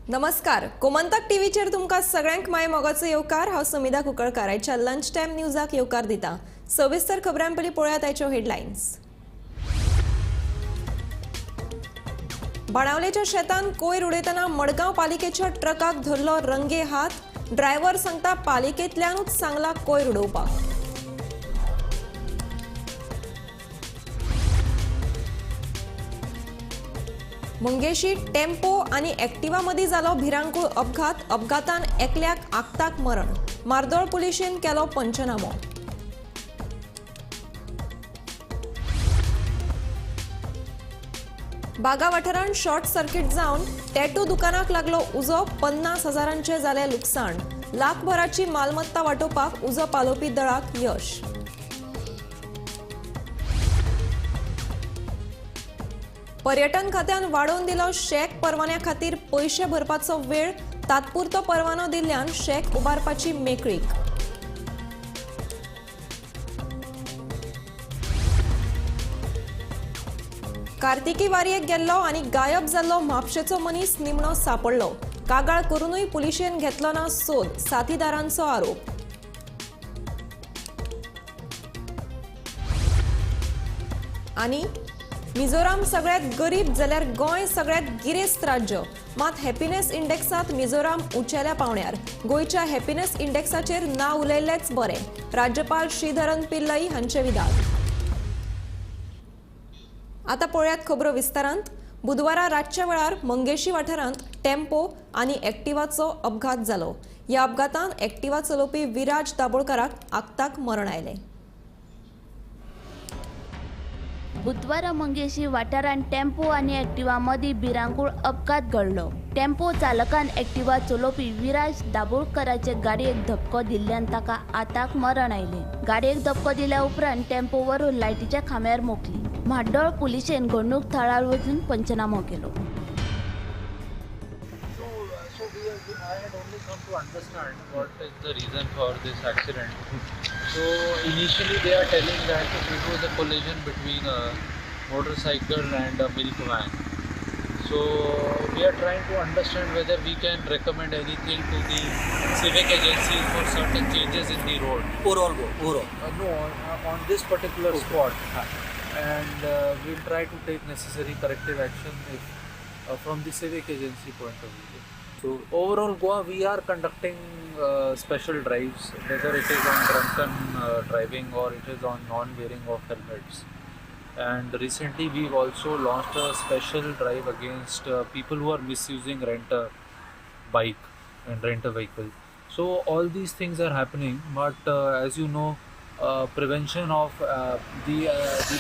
नमस्कार, गोमंतक टीव्हीचेर तुमकां सगळ्यांक माय मोगाचो येवकार। हांव सुमिदा कुंकळकार। आयच्या लंच टायम न्यूजाक येवकार दिता। सविस्तर खबरां पयलीं पळयात आयच्यो हेडलायन्स। बाणावलेच्या शेतान कोयर उडयतना मडगांव पालिकेच्या ट्रकाक धरलो रंगे हात। ड्रायव्हर सांगता पालिकेंतल्यानूच सांगला कोयर उडोवपाक। मंगेशी टेम्पो आणि एक्टिवा मदीं जालो भिरांकूळ अपघात। अपघातान एकल्याक आगताक मरण। मार्दोळ पुलिशेन केलो पंचनामो। बागा वाठारांत शॉर्ट सर्किट जावन टॅटू दुकानाक लागलो उजो। 50,000 जाले लुकसाण। लाखभराची मालमत्ता वाटोवपाक उजो पालोवपी दळाक यश। पर्यटन खात्यान वाडोवन दिलो शेक परवान्या खातीर पैसे भरपाचो वेळ। तात्पुरतो परवानो दिल्ल्यान शेक उबारपाची मेकळीक। कार्तिकी वारयेक गेल्लो आनी गायब जाल्लो म्हापशेचो मनीस निमणो सापडलो। कागाळ करूनय पुलिशेन घेतलो ना सोद। साथीदारांचो आरोप। आनी मिझोराम सगळ्यात गरीब जाल्यार गोंय सगळ्यात गिरेस्त राज्य। मात हॅपीनेस इंडेक्सात मिझोराम उंचेल्या पावण्यार। गोंयच्या हॅपीनेस इंडेक्साचेर नांव उलयल्लेच बरे। राज्यपाल श्रीधरन पिल्लई हांचे विधान। आता पळयात खबरो विस्तारांत। बुधवारा रातच्या वेळार मंगेशी वाठारांत टेम्पो आनी एक्टिवाचो अपघात जालो। ह्या अपघातांत एक्टिवा चलोवपी विराज दाबोळकाराक आगताक मरण आयलें। बुधवारा मंगेशी वाठारांत टेम्पो आनी एक्टिवा मदीं भिरांकूळ अपघात घडलो। टेम्पो चालकान एक्टिवा चलोवपी विराज दाबोळकाराचे गाडयेक धपको दिल्ल्यान ताका आताक मरण आयलें। गाडयेक धपको दिल्या उपरांत टेम्पो व्हरून लायटीच्या खांब्यार मोखली। म्हाड्डोळ पुलिशेन घडणूक थळार वचून पंचनामो केलो। I had only come to understand what is the reason for this accident. So initially they are telling that it was a collision between a motorcycle and a milk van. So we are trying to understand whether we can recommend anything to the civic agencies for certain changes in the road. Overall. No, on this particular spot. And we'll try to take necessary corrective action if, from the civic agency point of view. So overall Goa, we are conducting special drives, whether it is on drunken driving or it is on non-wearing of helmets. And recently we've also launched a special drive against people who are misusing rent a bike and rent a vehicle. So all these things are happening, but as you know, prevention of the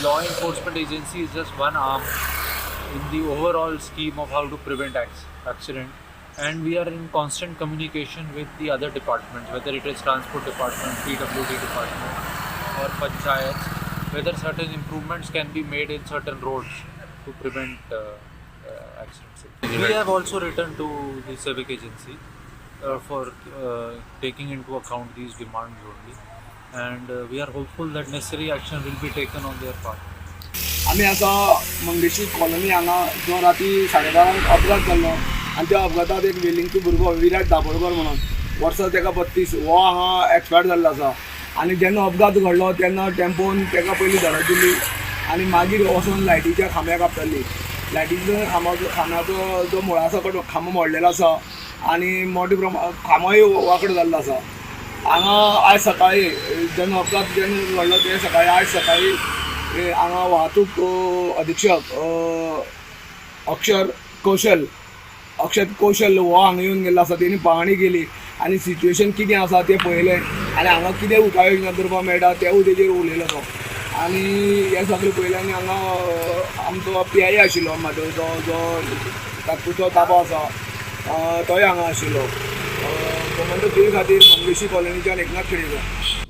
law enforcement agency is just one arm in the overall scheme of how to prevent accident. And we are in constant communication with the other departments, whether it is transport department, PWD department or panchayats, whether certain improvements can be made in certain roads to prevent accidents. We have also written to the civic agency for taking into account these demands only, and we are hopeful that necessary action will be taken on their part. आम्ही आता Mangeshi colony हांगा जो राती 12:30 अपघात जाल्लो आनी त्या अपघातात एक वेलिंगचो भुरगो विराज दाबोळकर म्हणून वर्सां तेका 32 हो हांगा एक्सपायर जाल्लो आसा। आनी जेन्ना अपघात घडलो तेन्ना टेम्पोन तेका पयलीं धडक दिली आनी मागीर वचून लायटीच्या खांब्याक आपटली। लायटीच्या खांब्याचो जो मुळा आसा खांबो मोडलेलो आसा आनी मोठे प्रमाण खांबोय वांकडो जाल्लो आसा। हांगा आयज सकाळीं जेन्ना अपघात घडलो ते सकाळीं आयज सकाळीं हांगा वाहतूक अधीक्षक अक्षत कौशल हो हांगा येवन गेल्लो आसा। तेणी पाहणी केली आनी सिच्युएशन कितें आसा तें पळयलें आनी हांगा कितें उपाय योजना करपाक मेळटा तेवूय तेजेर उलयलो तो। आनी हें सगळें पळयलें आनी हांगा आमचो PI आशिल्लो म्हाजो जो तातूंचो ताबो आसा तोय हांगा आशिल्लो। गोमंतक टीव्ही खातीर मंगेशी कॉलनीच्यान एकनाथ खेडेकर।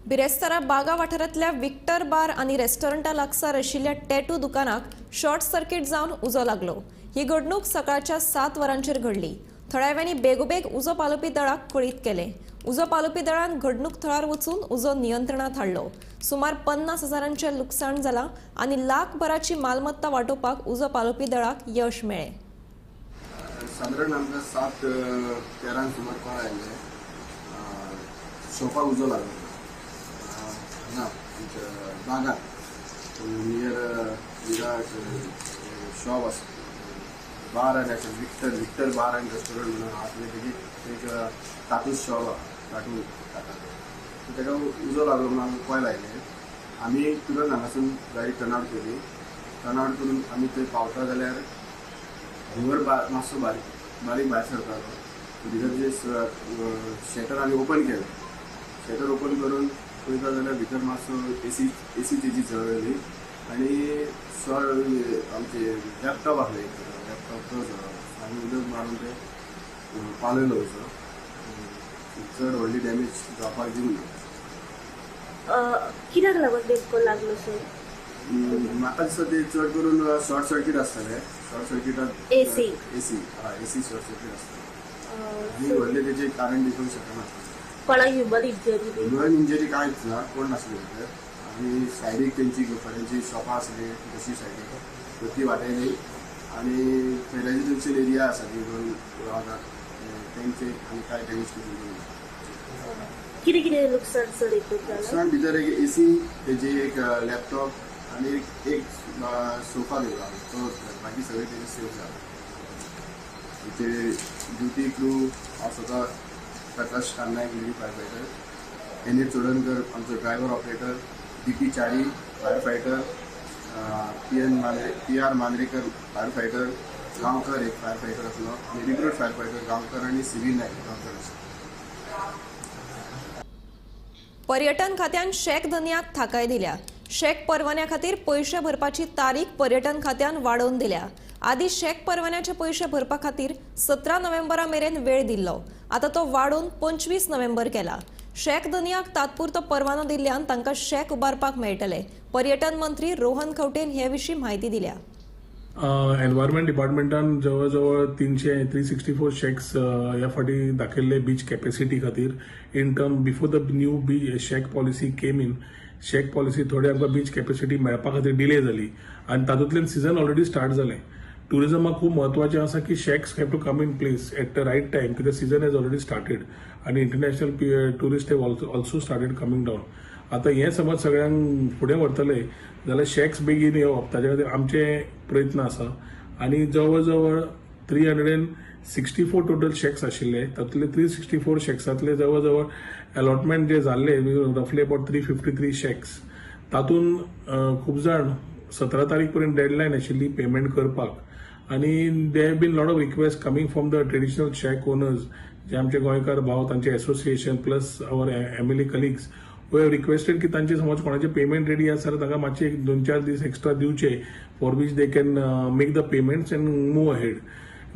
बिरेस्तारा बागा वाठारांतल्या विक्टर बार आनी रेस्टॉरंटा लागसार आशिल्ल्या टॅटू दुकानाक शॉर्ट सर्किट जावन उजो लागलो। ही घडणूक सकाळच्या 7 वरांचेर घडली। थळाव्यांनी बेगोबेग उजो पालोवपी दळाक कळीत केलें। उजो पालोवपी दळान घडणूक थळार वचून उजो नियंत्रणात हाडलो। सुमार 50,000 लुकसाण जालां आनी लाखभराची मालमत्ता वाटोवपाक उजो पालोवपी दळाक यश मेळ्ळें। साधारण आमकां 7:13 सुमार कॉल आयिल्ले शॉपाक उजो लागलो हांगा आमच्या बागात नियर विराट शॉप आसा बार आनी आसा विक्टर बार आनी रेस्टॉरंट म्हणून आसले तेजी एक तातूंत शॉप आसा तातूंत ताका उजो लागलो म्हणून आमकां कॉल आयले आमी तुरंत हांगासून गाडी टर्न आवट केली टर्न आवट करून आमी थंय पावता जाल्यार भितर मातसो बारीक भायर सरतालो भितर जे शटर आमी ओपन केलें शटर ओपन करून पळयता जाल्यार भितर मातसो एसी तेजी जळयली आनी आमचे लॅपटॉप आसले लॅपटॉप तो आमी उदक मारून ते पालयलो असो चड व्हडली डॅमेज जावपाक दिवंक ना कित्याक लागून नेमको लागलो सर म्हाका दिसता ते चड करून शॉर्ट सर्कीट आसतले शॉर्ट सर्किटात एसी शॉर्ट सर्कीट आसतले आनी व्हडले तेजे कारण दिसूंक शकना कोणाक ह्युमन इंजरी कांयच ना कोण नासले भितर आनी सायडीक तेंची फड्यांची शॉपां आसली तशी सायडीक ती वाटेली आनी थंय रेजिडेन्शियल एरिया आसा ती दोन रावतात तेंचे आनी कांय डॅमेज करून कितें कितें लुकसाण चड एकूच जालां लुकसाण भितर एक एसी तेजी एक लॅपटॉप आनी एक सोफा दिला तो बाकी सगळे तेजे सेफ जाला तेचे ड्युटी क्रू हांव स्वता Prakash Naik lady firefighter N A Chodankar आमचो driver operator DP Chari firefighter PR Mandrekar firefighter Gaonkar एक फायर फायटर आसलो आनी रिक्रूट फायर फायटर गांवकर आनी सिव्हील नायक गांवकर आसलो पर्यटन खात्यान शेक धनियाक थाकाय दिल्या शेक परवान्या खातीर पयशे भरपाची तारीख पर्यटन खात्यान वाडोवन दिल्या आदी शेक परवान्याचे पयशे भरपा खातीर 17 नोव्हेंबरा मेरेन वेळ दिल्लो आता तो वाडोवन 25 नोव्हेंबर केला शेक धनियाक तात्पुरतो परवानो दिल्ल्यान तांकां शेक उबारपाक मेळटले पर्यटन मंत्री रोहन खंवटेन हे विशीं म्हायती दिल्या एनवायरमेंट डिपार्टमेंटान जवळ जवळ 364 शेक्स ह्या फाटी दाखयल्ले बीच कॅपेसिटी खातीर in term before the new beach shake policy came in shake policy थोडे आमकां बीच कॅपेसिटी मेळपा खातीर डिले जाली आनी तातूंतल्यान सीझन ऑलरेडी स्टार्ट जालें टुरिजमाक खूब म्हत्वाचें आसा की shacks have to come in place at the right time कित्याक सीझन हॅज ऑलरेडी स्टार्टेड आनी international tourist have also started coming down आतां हें समज सगळ्यांक फुडें व्हरतले जाल्यार शेक्स बेगीन येवप ताचे खातीर आमचे प्रयत्न आसा आनी जवळ जवळ 364 टोटल शेक्स आशिल्ले तातूंतले 364 शेक्सांतले जवळ जवळ अलॉटमेंट जे जाल्ले रफली अबाउट 353 शेक्स तातूंत खूब जाण 17 तारीख पर्यंत डेडलायन आशिल्ली पेमेंट करपाक आनी they have been lot of request coming from the traditional shack owners जे आमचे गोंयकार भाव तांचे association plus our MLA colleagues we have requested की तांचे समज कोणाचे पेमेंट रेडी आसा जाल्यार तांकां मातशे 2-4 दीस एक्स्ट्रा दिवचे for which they can make the payments and move ahead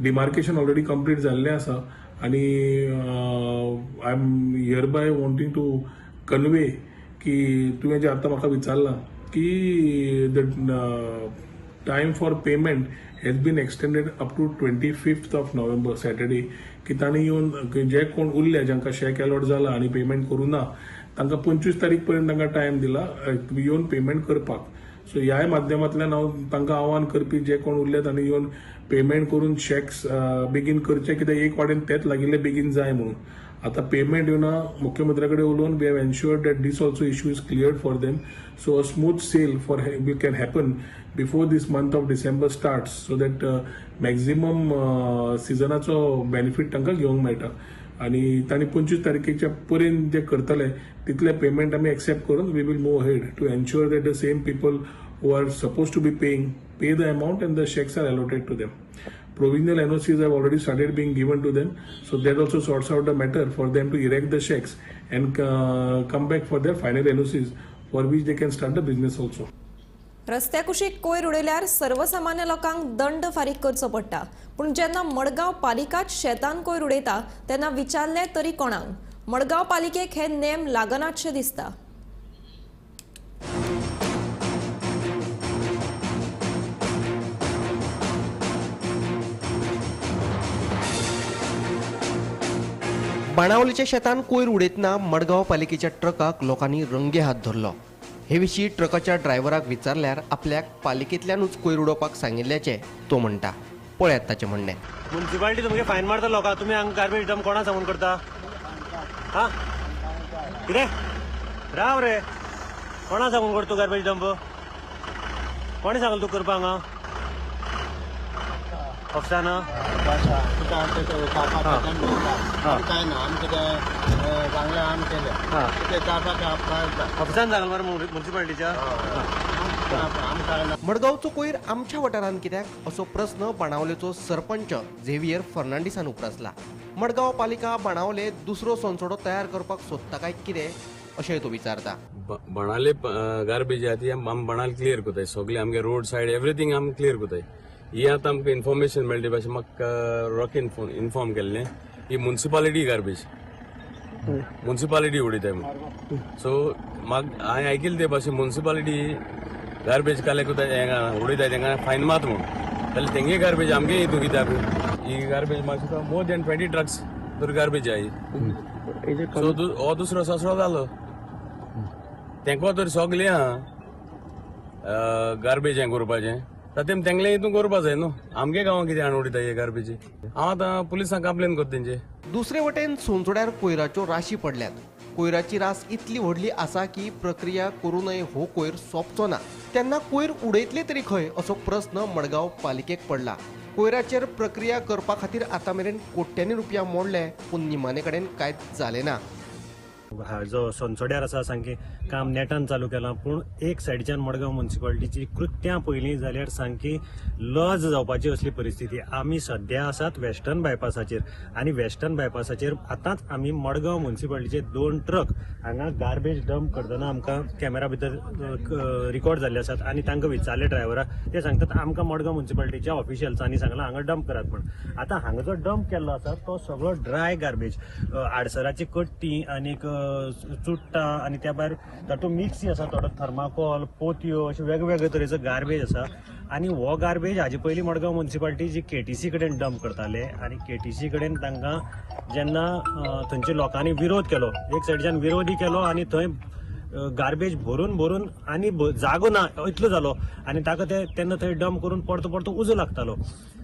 demarcation already complete जाल्लें आसा आनी I am hereby wanting to convey की तुवें जे आतां म्हाका विचारलां की the time for payment has been extended up to 25th of November Saturday की तांणी येवन जे कोण उरले जांकां शेक अलॉट जाला आनी पेमेंट करूं ना तांकां 25 तारीख पर्यंत तांकां टायम दिला येवन पेमेंट करपाक सो ह्याय माध्यमांतल्यान हांव तांकां आव्हान करपी जे कोण उरले तांणी येवन पेमेंट करून शेक्स बेगीन करचे कित्याक एक वाटेन तेच लागिल्ले बेगीन जाय म्हणून आता पेमेंट येवना मुख्यमंत्र्या कडेन उलोवन we have ensured that this also issue is cleared for them so a smooth sale for we can happen before this month of December starts so that maximum सिजनाचो बेनिफीट तांकां घेवंक मेळटा आनी तांणी 25 तारखेच्या पर्यंत जे करतले तितले पेमेंट आमी एक्सेप्ट करून we will move ahead to ensure that the same people who are suppose to be paying pay the amount and the shacks are allotted to them provisional NOCs have already started being given to them, so that also sorts out the matter for them to erect the checks and come back for their final NOCs for which they can start the business also. रस्त्या कुशीक कोयर उडयल्यार सर्वसामान्य लोकांक दंड फारीक करचो पडटा पूण जेन्ना मडगांव पालिकाच शेतान कोयर उडयता तेन्ना विचारले तरी कोणाक मडगांव पालिकेक हे नेम लागनातशे दिसता. बाणावलेच्या शेतान कोयर उडयतना मडगांव पालिकेच्या ट्रकाक लोकांनी रंगे हात धरलो. हे विशीं ट्रकाच्या ड्रायव्हराक विचारल्यार आपल्याक पालिकेंतल्यानूच कोयर उडोवपाक सांगिल्ल्याचें तो म्हणटा. पळयात ताचें म्हणणें. म्युन्सिपालिटी तुमगे फायन मारता लोकां, तुमी हांगा गार्बेज डंप कोणा सांगून करता? हा कितें राव रे, कोणा सांगून करता गार्बेज डंप? कोणी सांगलें तूं करपा हांगा? ऑफिसाना ऑफिसान सांगलें मरे म्युन्सिपालिटीच्या. मडगांवचो कोयर आमच्या वाठारांत कित्याक असो प्रस्न बाणावलेचो सरपंच झेवियर फर्नांडीसान उपरासला. मडगांव पालिका बाणावले दुसरो संसोडो तयार करपाक सोदता काय कितें अशेंय तो विचारता. बनाले गार्बेज आती आम बनाल क्लियर कोताय सगळे आमगे रोड साइड एवरीथिंग आम क्लियर कोताय. ही आतां आमकां इन्फॉर्मेशन मेळ्ळी भाशे म्हाका रॉकेन इन्फॉर्म केल्लें ही म्युन्सिपालिटी गार्बेज म्युन्सिपालिटी उडयताय म्हणून. सो म्हाका हांवें आयकिल्लें ते भाशेन म्युन्सिपालिटी गार्बेज काले कोताय उडयताय तांकां फायन मात म्हणून. जाल्यार तेंगे गार्बेज आमगे हितूं कित्याक? ही गार्बेज म्हाका मोर दॅन 20 ट्रक्स तर गार्बेज आहाय. सो हो दुसरो ससरो जालो तेंको तर सगलें आहा गार्बेज हें करपाचें तातें तेंगलें हितून करपा जाय न्हू. आमगे गांवांत कितें हाडून उडयता हे गार्बेजी? हांव आतां पुलिसांक कंप्लेन करता तेंचे. दुसरे वटेन सोंसोड्यार कोयराच्यो राशी पडल्यात. कोयराची रास इतली व्हडली आसा की प्रक्रिया करूनय हो कोयर सोंपचो ना. तेन्ना कोयर उडयतले तरी खंय असो प्रस्न मडगांव पालिकेक पडला. कोयराचेर प्रक्रिया करपा खातीर आतां मेरेन कोट्यांनी रुपया मोडले पूण निमाणे कडेन कांयच जालें ना. जो सोनसोड्यार आसा सामकें काम नेटान चालू केलां, पूण एक सायडीच्यान मडगांव म्युन्सिपालिटीची कृत्यां पयलीं जाल्यार सामकी लॉज जावपाची असली परिस्थिती. आमी सद्या आसात वेस्टर्न बायपासाचेर आनी वेस्टर्न बायपासाचेर आतांच आमी मडगांव म्युन्सिपालिटीचे 2 ट्रक हांगा गार्बेज डंप करतना आमकां कॅमेरा भितर रिकॉर्ड जाल्ले आसात आनी तांकां विचारले ड्रायव्हराक, ते सांगतात आमकां मडगांव म्युन्सिपालिटीच्या ऑफिशियल्सांनी सांगलां हांगा डंप करात म्हण. आतां हांगा जो डंप केल्लो आसा तो सगळो ड्राय गार्बेज, आडसराची कट्टी आनीक चुट्टां आनी त्या भायर तातूंत मिक्सी आसा, थोडो थर्माकोल, पोतयो अशे वेगवेगळे तरेचो गार्बेज आसा. आनी हो गार्बेज हाजे पयलीं मडगांव म्युन्सिपालिटी जी KTC कडेन डंप करताले आनी KTC कडेन तांकां जेन्ना थंयच्या लोकांनी विरोध केलो, एक सायडीच्यान विरोधी केलो आनी थंय गार्बेज भरून भरून आनी जागो ना इतलो जालो आनी ताका तेन्ना थंय डंप करून परतो परतो उजो लागतालो.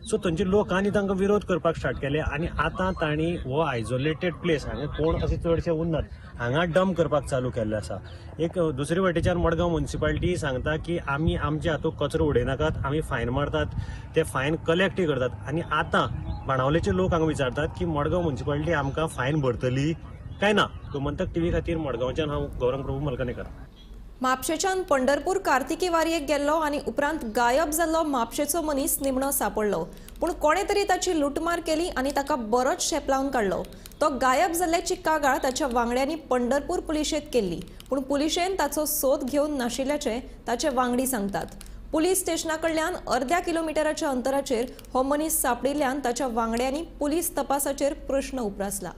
सो थंयचे लोकांनी तांकां विरोध करपाक स्टार्ट केले आनी आतां तांणी हो आयसोलेटेड प्लेस हांगा कोण अशे चडशे उरनात हांगा डंप करपाक चालू केल्ले आसा. एक दुसरे वाटेच्यान मडगांव म्युन्सिपालिटी सांगता की आमी आमच्या हातूंत कचरो उडयनाकात, आमी फायन मारतात, ते फायन कलेक्टय करतात. आनी आतां बाणावलेचे लोक हांगा विचारतात की मडगांव म्युन्सिपालिटी आमकां फायन भरतली काय ना. गोमंतक टीव्ही खातीर मडगांवच्यान हांव गौरंग प्रभू मलकानेकर. म्हापशेच्यान पंढरपूर कार्तिकी वारयेक गेल्लो आनी उपरांत गायब जाल्लो म्हापशेचो मनीस निमणो सांपडलो. पूण कोणे तरी ताची लुटमार केली आनी ताका बरोच शेप लावन काडलो. तो गायब जाल्ल्याची कागाळ ताच्या वांगड्यांनी पंढरपूर पुलिशेंत केल्ली, पूण पुलिशेन ताचो सोद घेवन नाशिल्ल्याचे ताचे वांगडी सांगतात. पुलीस स्टेशना कडल्यान अर्ध्या किलोमिटराच्या अंतराचेर हो मनीस सांपडिल्ल्यान ताच्या वांगड्यांनी पुलीस तपासाचेर प्रश्न उपरासला.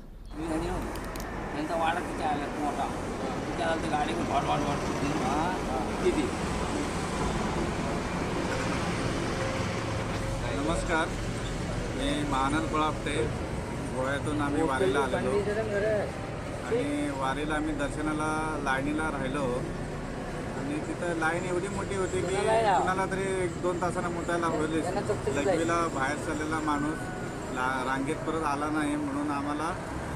नमस्कार, मी महानंद पळापटे. गोव्यातून आम्ही वारीला आलेलो आणि वारीला आम्ही दर्शनाला लाईनीला राहिलो आणि तिथं लाईन एवढी मोठी होती की कुणाला तरी 1-2 तासांना मुतायला होईलच. लघवीला बाहेर चाललेला माणूस रांगेत परत आला नाही म्हणून आम्हाला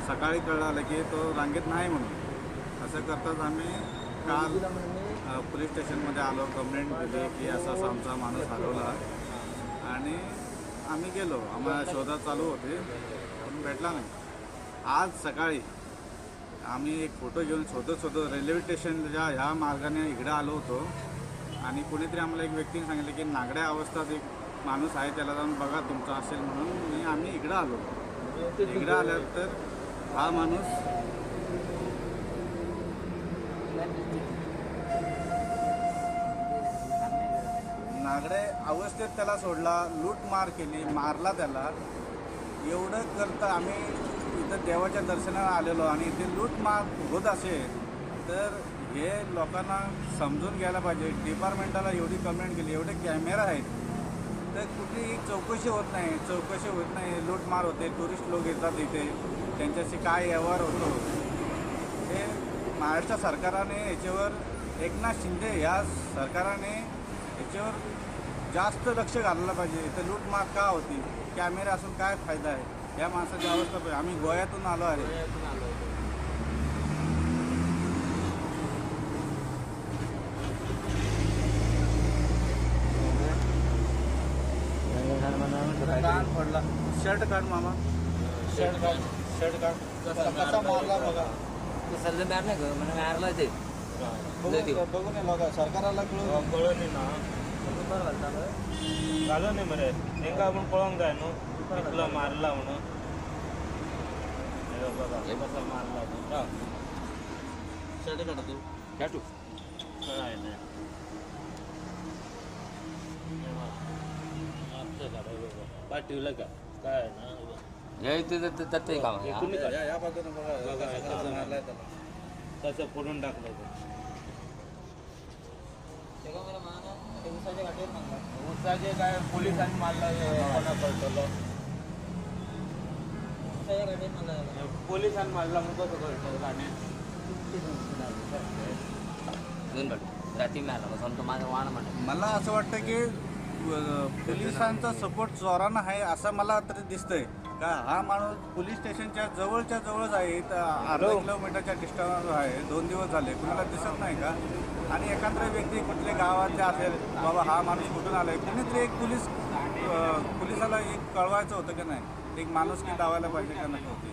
सकाळी कळलं की तो रांगेत नाही म्हणून. असं करताच आम्ही काल पोलीस स्टेशनमध्ये आलो, कंप्लेंट दिली की असा आमचा माणूस हरवला आणि आम्ही गेलो. आम्हाला शोधात चालू होते पण भेटला नाही. आज सकाळी आम्ही एक फोटो घेऊन शोधत रेल्वे स्टेशनच्या ह्या मार्गाने इकडे आलो होतो आणि कोणीतरी आम्हाला एक व्यक्तीने सांगितलं की नागड्या अवस्थेत एक माणूस आहे, त्याला जाऊन बघा तुमचा असेल म्हणून आम्ही इकडं आलो. इकडं आल्यानंतर हा माणूस नागडे अवस्थेत त्याला सोडला, लूटमार केली, मारला त्याला. एवढं करता आम्ही इथं देवाच्या दर्शनाला आलेलो आणि इथे लूटमार होत असेल तर हे लोकांना समजून घ्यायला पाहिजे. डिपार्टमेंटाला एवढी कंप्लेंट केली, एवढे कॅमेरा आहेत तर कुठलीही चौकशी होत नाही. लूटमार होते, टुरिस्ट लोक येतात इथे, त्यांच्याशी काय व्यवहार होतो हे महाराष्ट्र सरकारने याच्यावर, एकनाथ शिंदे या सरकारने याच्यावर जास्त लक्ष घालायला पाहिजे. इथे लूटमार का होती, कॅमेरे असून काय फायदा आहे, या माणसाची अवस्था पाहिजे. आम्ही गोव्यातून आलो आहे. कान पडला, शर्ट काढ मामा, शर्ट काढ. कसा मारला बघा. सरचं मॅर नाही गं, म्हणजे मॅरला ते बघून ये बघा, सरकाराला कळलं ना. झालं नाही मरे नेमका आपण पळून जाय नो मारला म्हणून बघा कसा मारला शर्ट काढा तू. काटू काय नाही पाठवलं का काय ना ते काम आहे. या बाजूने बघा, कसं मारलाय त्याला. तसं फोडून टाकलं उसाचे काय पोलिसांनी मारला कळतलं. पोलिसांनी मारला मग कसं कळतं आणि रात्री मिळाला सांगतो माझं वाण म्हणा. मला असं वाटतं की पोलिसांचा सपोर्ट जोरानं आहे असं मला तरी दिसतंय. का हा माणूस पोलीस स्टेशनच्या जवळच आहे, अर्धा किलोमीटरच्या डिस्टन्सवर आहे. 2 दिवस झाले, कुणाला दिसत नाही का? आणि एखादा व्यक्ती कुठल्या गावातले असेल, बाबा हा माणूस कुठून आलाय, कुणीतरी एक पोलिसाला एक कळवायचं होतं की नाही, एक माणुसकी लावायला पाहिजे का नाही होती.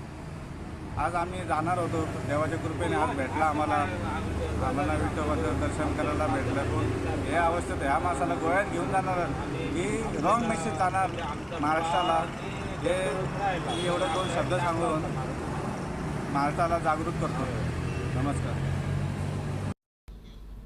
आज आम्ही जाणार होतो, देवाच्या कृपेने आज भेटला आम्हाला विठोबाचं दर्शन करायला भेटलं. पण या अवस्थेत ह्या माणसाला गोव्यात घेऊन जाणार की रॉंग मेसेज जाणार महाराष्ट्राला, हे मी एवढं 2 शब्द सांगून महाराष्ट्राला जागृत करतो. नमस्कार.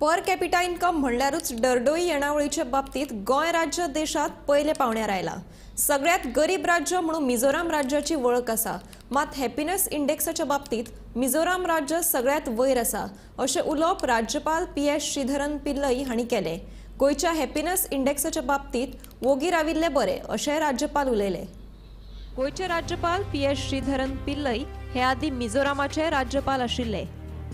पर कॅपिटा इन्कम म्हणल्यारूच डरडोई येणावळीच्या बाबतीत गोंय राज्य देशात पयले पावण्यार आयला. सगळ्यात गरीब राज्य म्हणून मिझोराम राज्याची वळख आसा. मात हॅपीनेस इंडेक्साच्या बाबतीत मिझोराम राज्य सगळ्यात वयर आसा अशें उलोवप राज्यपाल PS श्रीधरन पिल्लई हांणी केले. गोंयच्या हॅपीनेस इंडेक्साच्या बाबतीत वोगी राविल्ले बरे अशें राज्यपाल उलयले. गोंयचे राज्यपाल PS श्रीधरन पिल्लई हे आदी मिझोरामाचे राज्यपाल आशिल्ले.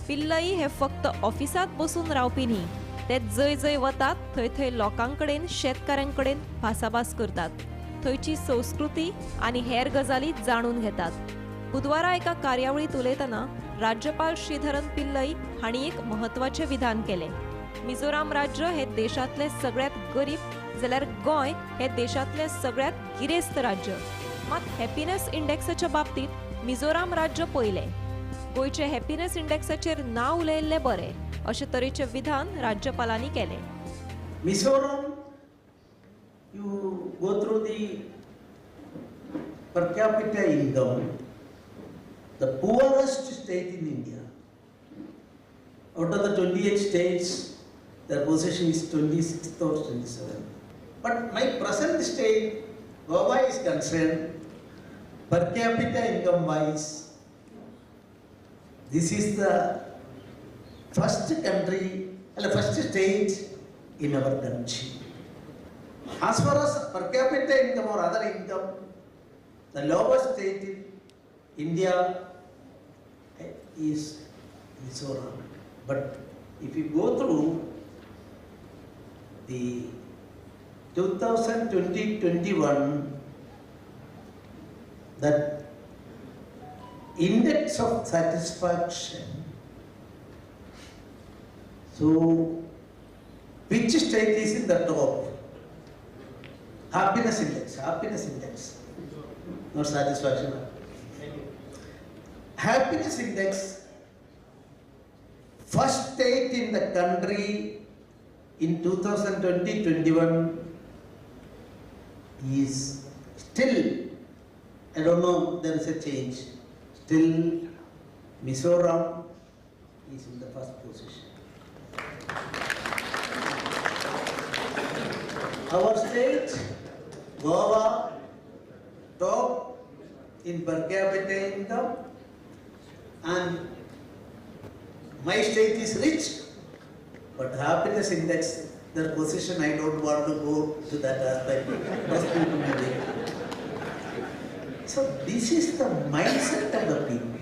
पिल्लई हे फक्त ऑफिसात बसून रावपी न्ही, ते जय जय वतात थंय थंय लोकांकडेन शेतकाऱ्यांकडेन भासाभास करतात, थंयची संस्कृती आनी हेर गजाली जाणून घेतात. बुधवारा एका कार्यावळीत उलयतना राज्यपाल श्रीधरन पिल्लई हांणी एक म्हत्वाचें विधान केलें. मिझोराम राज्य हे देशांतले सगळ्यात गरीब जाल्यार गोंय हे देशांतले सगळ्यात गिरेस्त राज्य. मात हॅपीनेस इंडेक्साच्या बाबतीत मिझोराम राज्य पयले. गोंयचे हॅपीनेस इंडेक्साचेर नांव उलयल्ले बरे अशे तरेचे विधान राज्यपालांनी केले. Mizoram, you go through the per capita income, the poorest state in India. Out of the 28 states, their position is 26th or 27th. But my present state, Goa is concerned, per capita income wise, this is the first state in our country. As far as per capita income or other income, the lowest state in India is Mizoram. But if you go through the 2020-21, that index of satisfaction, so which state is in the top? Happiness index, not satisfaction. Happiness index, first state in the country in 2020-21 is still, I don't know, there is a change. Still, Mizoram is in the first position. Our state, Goa, top in per capita income, and my state is rich, but happiness index, their position, I don't want to go to that aspect. Most people may. So this is the mindset of the people.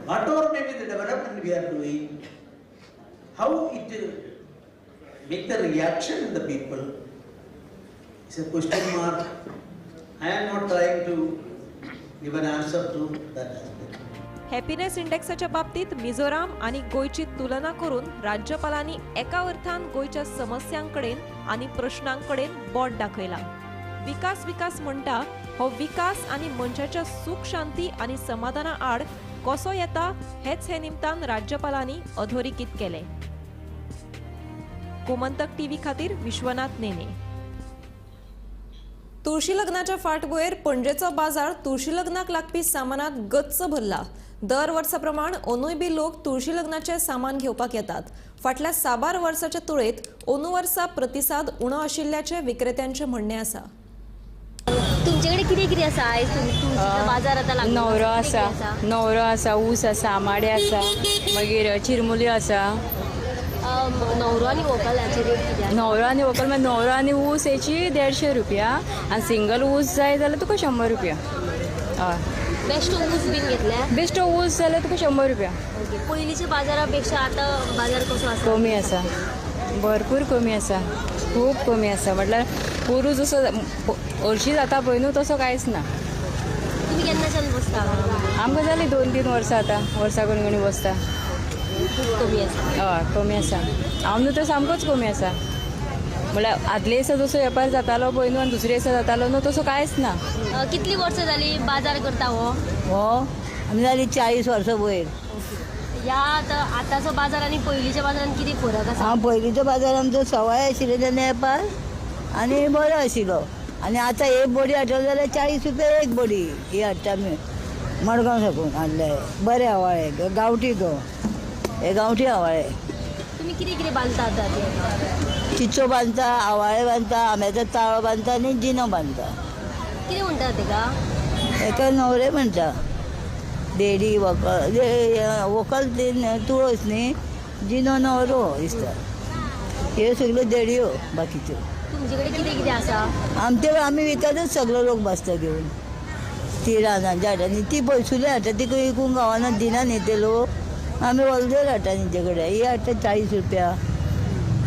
Whatever may be the development we are doing, how it make the reaction in the people is a question mark. I am not trying to give an answer to that aspect. Happiness इंडेक्साच्या बाबतीत मिझोराम आणि गोयची तुलना करून राज्यपालांनी एका अर्थान गोयच्या समस्यांकडेन आणि प्रश्नांकडेन बोट दाखयला. विकास विकास म्हणटा हो विकास आणि मनशाच्या सुख शांती आणि समाधाना आड कसो येता हेच हे निमतान राज्यपालांनी अधोरेखित केले. गोमंतक टीव्ही खातीर विश्वनाथ नेने. तुळशी लग्नाच्या फाटभुंयेर पणजेचो बाजार तुळशी लग्नाक लागपी सामानात गच्च भरला. दर वर्सा प्रमाण अंदूय बी लोक तुळशी लग्नाचे सामान घेवपाक येतात. फाटल्या 6 वर्साच्या तुळेत अंदू वर्सा प्रतिसाद उणो आशिल्ल्याचे विक्रेत्यांचे म्हणणे आसा. तुमच्याकडे किती आसा आयज तुळशीच्या बाजारात लागला? नवरो आसा, ऊस आसा, आमाडे आसा, मागीर चिरमुल्यो आसा. नवरो आनी व्हंकलाची रेट किती? नवरो आनी व्हंकल मागीर नवरो आनी ऊस हेची 150 रुपया आनी सिंगल ऊस जाय जाल्यार तुका 100 रुपया. हय. बेस्ट ऊस बीन घेतल्या? बेस्ट ऊस जाल्यार तुका 100 रुपया. ओके. पयलींच्या बाजारापेक्षा आतां बाजार कसो आसा? कमी आसा, भरपूर कमी आसा, खूब कमी आसा. म्हटल्यार पोरू जसो हरशीं जाता पळय न्हू तसो कांयच ना. तुमी केन्नाच्यान बसता? आमकां जालीं 2-3 वर्सां आतां वर्सा करून बसता. खूब कमी आसा? हय कमी आसा. हांव न्हू तर सामकोच कमी आसा. म्हळ्यार आदले दिसा जसो वेपार जातालो पळय न्हू आनी दुसरे दिसा जातालो न्हू तसो कांयच ना. कितली वर्सां जाली बाजार करता हो? आमी जाली 40 वर्सां वयर. ह्या आतांचो बाजार आनी पयलींच्या बाजारान कितें फरक आसा? पयलींचो बाजार आमचो सवाय आशिल्लो तेन्ना वेपार आनी बरो आशिल्लो. आनी आतां एक बडी हाडटलो जाल्यार 40 रुपया एक बडी ही हाडटा आमी मडगांव साकून हाडले. बरे आवाळे गांवठी गो हे गांवठी आवाळे. तुमी कितें बांदता आतां? चिच्चो बांदता, आवाळे बांदता, आंब्याचो ताळो बांदता आनी जिनो बांदता. कितें म्हणटा तेका? एका न्हवरे म्हणटा. देडी व्हंकल तुळस न्ही, जिनो न्हवरो दिसता. ह्यो सगल्यो देडयो बाकीच्यो. तुमचे कडेन कितें आसा? आमी विकतच सगळो लोक बसता घेवन. ती रानांच्या हाडटा न्ही ती पयसुली हाडटा ती विकूंक गांवांना दिना न्ही ते लोक. आमी होलसेल हाडटा तेंचे कडेन. ही हाडटा 40 रुपया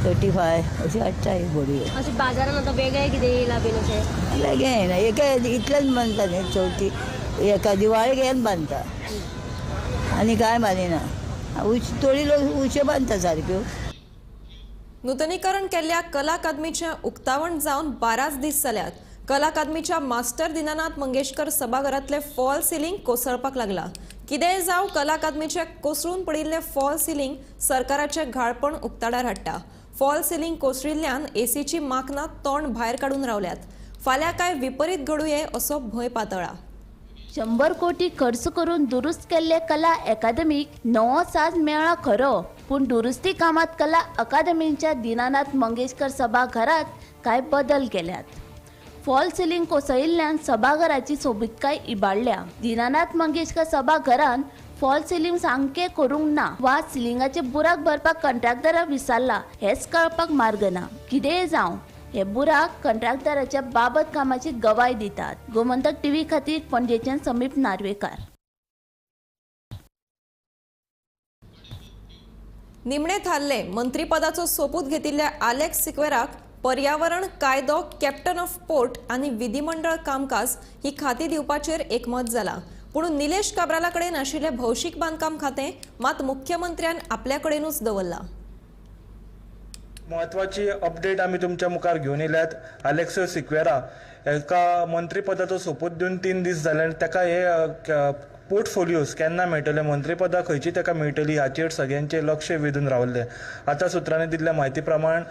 35 अशी हाडटा ही बडी. अशें बाजारान आतां वेगळें कितें येयलां बीन अशें? वेगळें येना एका इतलेंच बांदता न्ही चवथी एका दिवाळेक हें बांदता आनी कांय बांदिना. थोडी लोक उशे बांदता सारक्यो. नूतनीकरण केल्ल्या कला अकादमीचें उक्तावण जावन 12 दीस जाल्यात. कला अकादमीच्या मास्टर दिनानाथ मंगेशकर सभाघरांतले फॉल सिलींग कोसळपाक लागला. कितेंय जावं कला अकादमीचे कोसळून पडिल्ले फॉल सिलींग सरकाराचे घाळपण उक्ताडार हाडटा. फॉल सिलींग कोसळिल्ल्यान एसीची माकनां तोंड भायर काडून रावल्यात. फाल्यां काय विपरीत घडूं येय असो भंय पातळ्ळा. 100 कोटी खर्च करून दुरुस्त केल्ले कला अकादमीक नवो साज मेळ्ळा खरो, पूण दुरुस्ती कामात कला अकादमीच्या दीनानाथ मंगेशकर सभाघरात कांय बदल केल्यात. फॉल सिलींग कोसळिल्ल्यान सभाघराची सोबीतकाय इबाडल्या. दीनानाथ मंगेशकर सभाघरान फॉल सिलींग सामकें करूंक ना वा सिलिंगाचे बुराक भरपाक कंत्राटदाराक विचारला हेच कळपाक मार्ग ना. कितेंय जावं हे बुराक कंत्राटदाराच्या बाबत कामाची गवाय दितात. गोमंतक टीव्ही खातीर पणजेच्यान समीप नार्वेकार. निमणे थारले मंत्रीपदाचो सोपूत घेतिल्ल्या आलेक्स सिक्वेराक पर्यावरण कायदो, कॅप्टन ऑफ पोर्ट आनी विधिमंडळ कामकाज ही खाती दिवपाचेर एकमत जाला. पूण निलेश काब्राला कडेन आशिल्लें भौशीक बांदकाम खातें मात मुख्यमंत्र्यान आपल्या कडेनूच दवरलां. महत्वाची अपडेट आमी तुमच्या मुखार घेवन येयल्यात. आलेक्स सिक्वेरा एका मंत्रीपदाचो सोपूत दिवन 3 दीस जाले आनी ताका हे पोर्टफोलियोज केन्ना मेळटले, मंत्रीपदां खंयची ताका मेळटली हाचेर सगळ्यांचें लक्ष वेधून रावल्लें. आतां सुत्रांनी दिल्ल्या म्हायती प्रमाण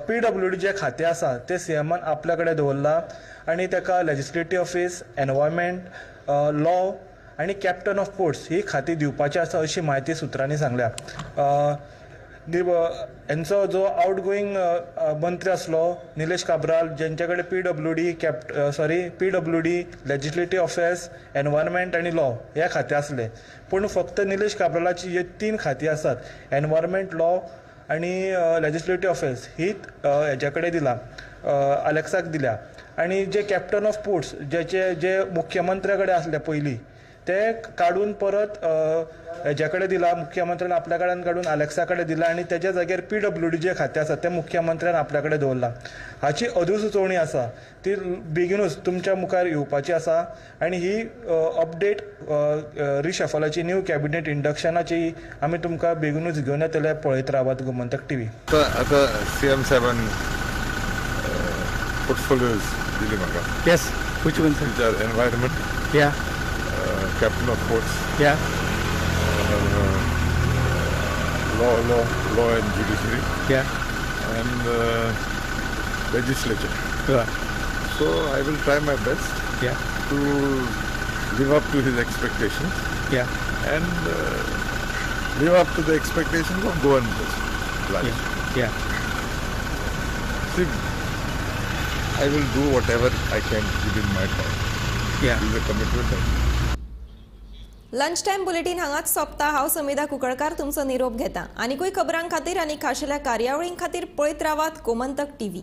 PWD जे खातें आसा तें सीएमान आपल्या कडेन दवरलां आनी ताका लेजिस्लेटिव्ह ऑफिस, एनवायरमेंट, लॉ आनी कॅप्टन ऑफ पोर्ट्स ही खातीं दिवपाची आसा अशी म्हायती सुत्रांनी सांगल्या. हेंचो जो आउटगोईंग मंत्री आसलो निलेश काब्राल जेंचे कडेन PWD, लेजिस्लेटिव्ह ऑफिस, एनवायरमेंट आनी लॉ हे खातें आसले. पूण फक्त निलेश काब्रालाची जे 3 खातीं आसात एनवायरमेंट, लॉ आनी लेजिस्लेटिव्ह ऑफिस ही हेजे कडेन दिला, अलेक्साक दिल्या. आनी जे कॅप्टन ऑफ पोर्ट्स जे मुख्यमंत्र्या कडेन आसले पयलीं ते काढून परत हेज्याकडे दिला, मुख्यमंत्र्यान आपल्या कडेन काढून अलेक्साकडे दिला आणि त्याच्या जाग्यार PWD जे खातें आसा ते मुख्यमंत्र्यान आपल्या कडेन दवरला. हाची अधिसुचोवणी आसा ती बेगीनूच तुमच्या मुखार येवपाची आसा आणि ही अपडेट रिशफलाची न्यू कॅबिनेट इंडक्शनाची आमी तुमकां बेगीनूच घेवन येतले. पळयत रावात गोमंतक TV. आता CM साहेबान पोर्टफोलियोज दिले म्हाका. Yes. Which one, sir? Environment. Yeah. Captain of Ports. Yeah. Law and Judiciary. Yeah. And legislature. Right. So I will try my best. Yeah. To live up to his expectations. Yeah. And live up to the expectations of Goan life. Yeah. See, I will do whatever I can within my power. Yeah. This is a commitment. Lunch time bulletin हांगाच सोंपता. हांव समिधा कुंकळकार तुमचो निरोप घेता. आनीकूय खबरां खातीर आनी खाशेल्या कार्यावळीं खातीर पळयत रावात गोमंतक TV.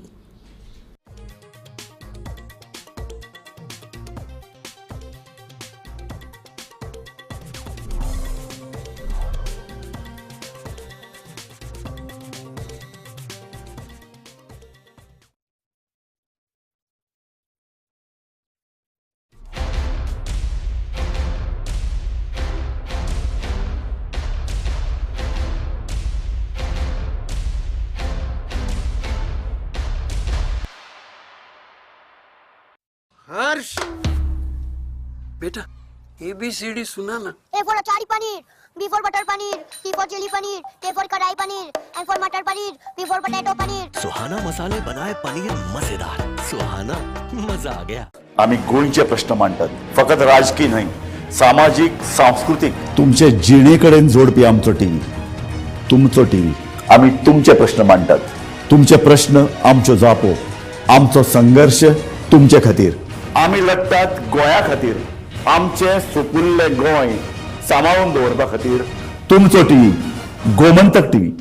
हर्ष बेटा ABCD सुना ना. A for achari paneer, B for butter paneer, C for chili paneer, K for kadai paneer, M for matar paneer, P for potato paneer. Suhana मसाले बनाए पनीर मजेदार. सुहाना मजा आ गया. आम्ही गोंयचे प्रश्न मांडतात, फकत राजकीय नाही, सामाजिक सांस्कृतिक. तुमचे जिणेकडेन जोडपी आमचो टीव्ही, तुमचो टीव्ही. आम्ही तुमचे प्रश्न मांडतात, तुमचे प्रश्न आमच्यो जापो, आमचो संघर्ष तुमचे खातीर. आम्ही लढतात गोंया खातीर, आमचे सोपुल्ले गोंय सांबाळून दवरपा खातीर. तुमचो टीव्ही गोमंतक TV.